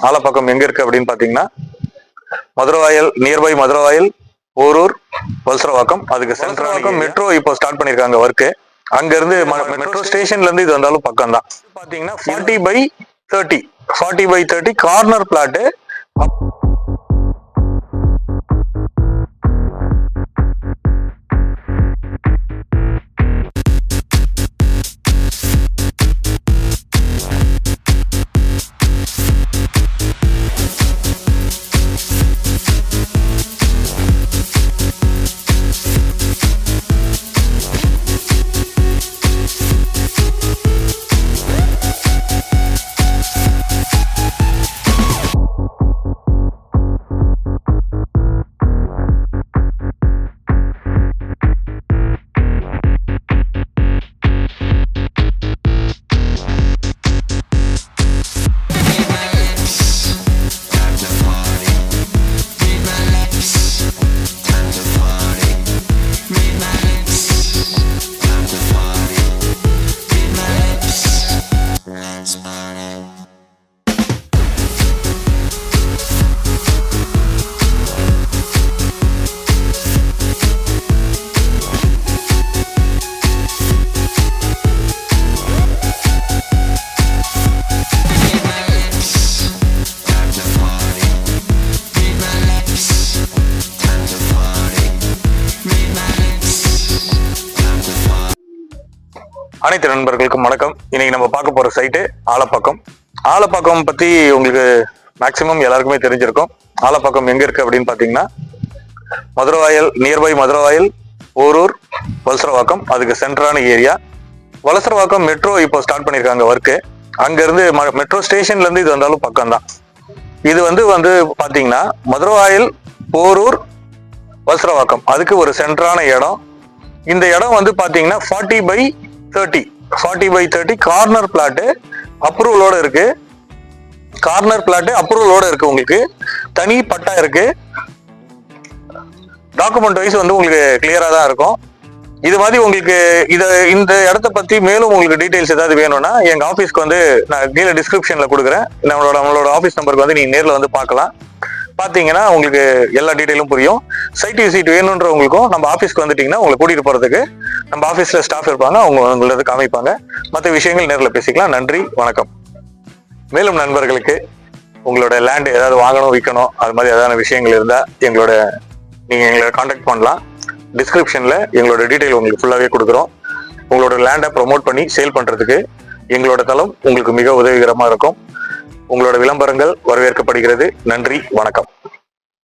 ஆலப்பாக்கம் எங்க இருக்கு அப்படின்னு பாத்தீங்கன்னா மதுரவாயல், நியர்பை மதுரவாயல், போரூர், வல்சரவாக்கம். அதுக்கு சென்ட்ரல் மெட்ரோ இப்போ ஸ்டார்ட் பண்ணிருக்காங்க ஒர்க்கு. அங்க இருந்து மெட்ரோ ஸ்டேஷன்ல இருந்து இது வந்தாலும் பக்கம் தான். பாத்தீங்கன்னா 40/30 கார்னர் பிளாட். அனைத்து நண்பர்களுக்கும் வணக்கம். இன்னைக்கு நம்ம பார்க்க போற சைட்டு ஆலப்பாக்கம். ஆலப்பாக்கம் பத்தி உங்களுக்கு மேக்சிமம் எல்லாருக்குமே தெரிஞ்சிருக்கும். ஆலப்பாக்கம் எங்க இருக்கு அப்படின்னு பாத்தீங்கன்னா மதுரவாயல், நியர்பை மதுரவாயல், போரூர், வல்சரவாக்கம். அதுக்கு சென்டரான ஏரியா. வல்சரவாக்கம் மெட்ரோ இப்போ ஸ்டார்ட் பண்ணிருக்காங்க ஒர்க்கு. அங்க இருந்து மெட்ரோ ஸ்டேஷன்ல இருந்து இது வந்தாலும் பக்கம் தான். இது வந்து பாத்தீங்கன்னா மதுரவாயல், போரூர், வல்சரவாக்கம் அதுக்கு ஒரு சென்டரான இடம். இந்த இடம் வந்து பாத்தீங்கன்னா 40/30 கார்னர் பிளாட் அப்ரூவலோட இருக்கு. கார்னர் பிளாட் அப்ரூவலோட இருக்கு. உங்களுக்கு தனி பட்டா இருக்கு. டாக்குமெண்ட் வைஸ் வந்து உங்களுக்கு கிளியரா தான் இருக்கும். இது மாதிரி உங்களுக்கு இந்த இடத்த பத்தி மேலும் உங்களுக்கு டீடைல்ஸ் ஏதாவது வேணும்னா எங்க ஆபீஸ்க்கு வந்து நான் கீழே டிஸ்கிரிப்ஷன்ல கொடுக்குறேன். நம்மளோட ஆபீஸ் நம்பருக்கு வந்து நீங்க நேர்ல வந்து பார்க்கலாம். பாத்தீங்கன்னா உங்களுக்கு எல்லா டீடைலும் புரியும். சைட் விசிட் வேணுன்றவங்களுக்கும் நம்ம ஆபீஸ்க்கு வந்துட்டீங்கன்னா உங்களை கூட்டிட்டு போறதுக்கு நம்ம ஆபீஸ்ல ஸ்டாஃப் இருப்பாங்க. உங்களுக்கு காமிப்பாங்க. மற்ற விஷயங்கள் நேரில் பேசிக்கலாம். நன்றி, வணக்கம். மேலும் நண்பர்களுக்கு உங்களோட லேண்ட் ஏதாவது வாங்கணும், விற்கணும், அது மாதிரி ஏதாவது விஷயங்கள் இருந்தா நீங்க எங்களை கான்டாக்ட் பண்ணலாம். டிஸ்கிரிப்ஷன்ல எங்களோட டீடைல் உங்களுக்கு ஃபுல்லாவே கொடுக்குறோம். உங்களோட லேண்டை ப்ரொமோட் பண்ணி சேல் பண்றதுக்கு எங்களோட தளம் உங்களுக்கு மிக உதவிகரமா இருக்கும். உங்களோட விளம்பரங்கள் வரவேற்கப்படுகிறது. நன்றி, வணக்கம்.